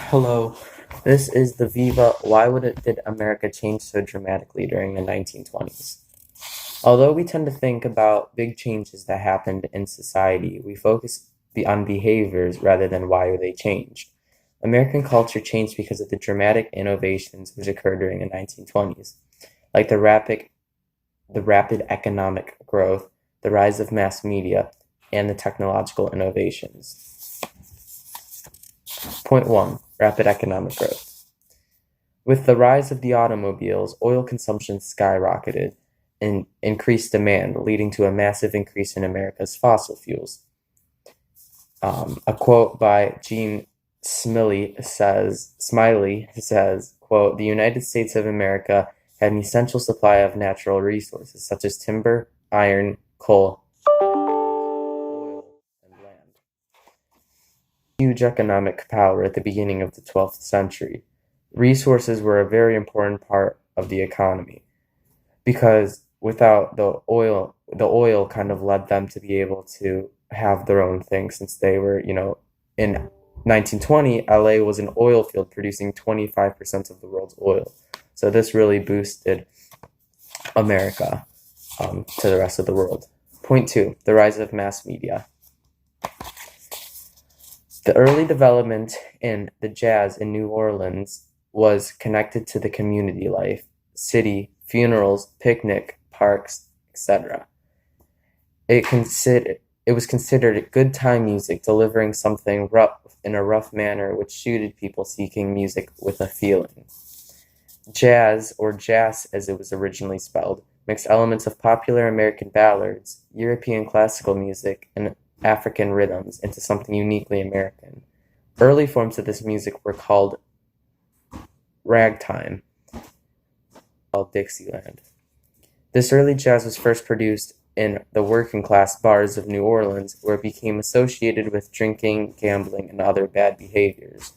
Hello, this is the Viva Did America Change So Dramatically During the 1920s? Although we tend to think about big changes that happened in society, we focus on behaviors rather than why they changed. American culture changed because of the dramatic innovations which occurred during the 1920s, like the rapid economic growth, the rise of mass media, and the technological innovations. Point 1. Rapid economic growth. With the rise of the automobiles, oil consumption skyrocketed and increased demand, leading to a massive increase in America's fossil fuels. A quote by Gene Smiley says, quote, "The United States of America had an essential supply of natural resources such as timber, iron, coal, oil, and land. Huge economic power at the beginning of the 12th century. Resources were a very important part of the economy because without the oil kind of led them to be able to have their own thing since they were, in 1920, LA was an oil field producing 25% of the world's oil. So this really boosted America to the rest of the world. Point 2, the rise of mass media. The early development in the jazz in New Orleans was connected to the community life, city, funerals, picnic, parks, etc. It was considered good time music, delivering something rough in a rough manner which suited people seeking music with a feeling. Jazz, or jazz as it was originally spelled, mixed elements of popular American ballads, European classical music, and African rhythms into something uniquely American. Early forms of this music were called ragtime, called Dixieland. This early jazz was first produced in the working class bars of New Orleans, where it became associated with drinking, gambling, and other bad behaviors.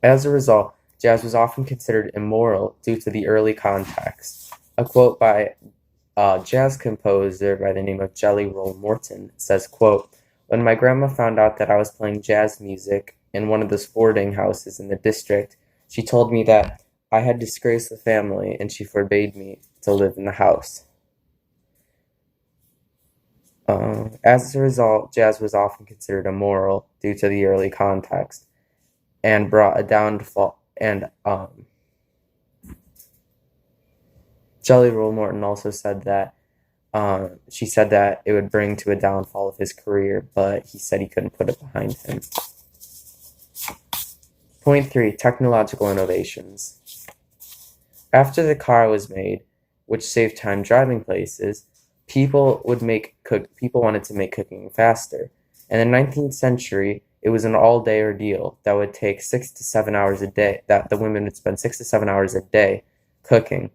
As a result, jazz was often considered immoral due to the early context. A quote by a jazz composer by the name of Jelly Roll Morton says, quote, "When my grandma found out that I was playing jazz music in one of the sporting houses in the district, she told me that I had disgraced the family and she forbade me to live in the house." As a result, jazz was often considered immoral due to the early context and brought a downfall. And Jelly Roll Morton also said that she said that it would bring to a downfall of his career, but he said he couldn't put it behind him. Point 3, technological innovations. After the car was made, which saved time driving places, people wanted to make cooking faster. In the 19th century, it was an all-day ordeal that would take 6 to 7 hours a day, that the women would spend 6 to 7 hours a day cooking.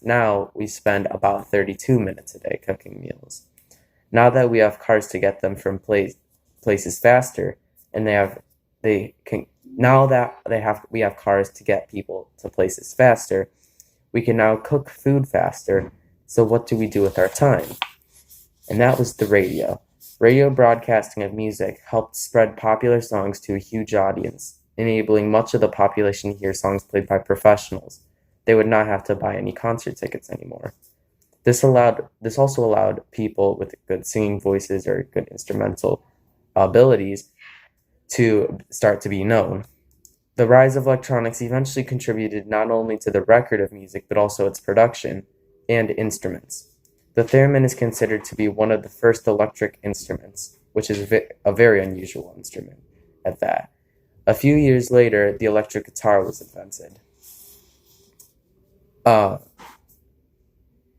Now we spend about 32 minutes a day cooking meals. Now that we have cars to get them from places faster, and we have cars to get people to places faster, we can now cook food faster. So what do we do with our time? And that was the radio. Radio broadcasting of music helped spread popular songs to a huge audience, enabling much of the population to hear songs played by professionals. They would not have to buy any concert tickets anymore. This also allowed people with good singing voices or good instrumental abilities to start to be known. The rise of electronics eventually contributed not only to the record of music, but also its production and instruments. The theremin is considered to be one of the first electric instruments, which is a very unusual instrument at that. A few years later, the electric guitar was invented.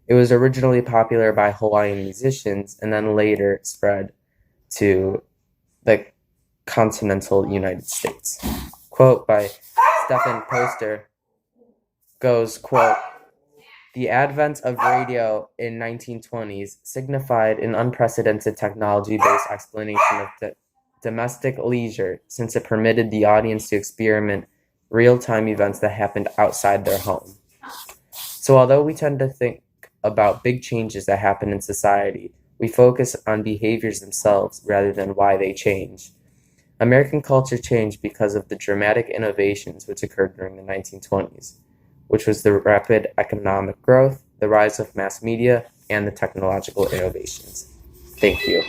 It was originally popular by Hawaiian musicians and then later spread to the continental United States. Quote by Stephen Poster goes, quote, "The advent of radio in 1920s signified an unprecedented technology-based explanation of domestic leisure, since it permitted the audience to experiment real-time events that happened outside their home." So although we tend to think about big changes that happen in society, we focus on behaviors themselves rather than why they change. American culture changed because of the dramatic innovations which occurred during the 1920s, which was the rapid economic growth, the rise of mass media, and the technological innovations. Thank you.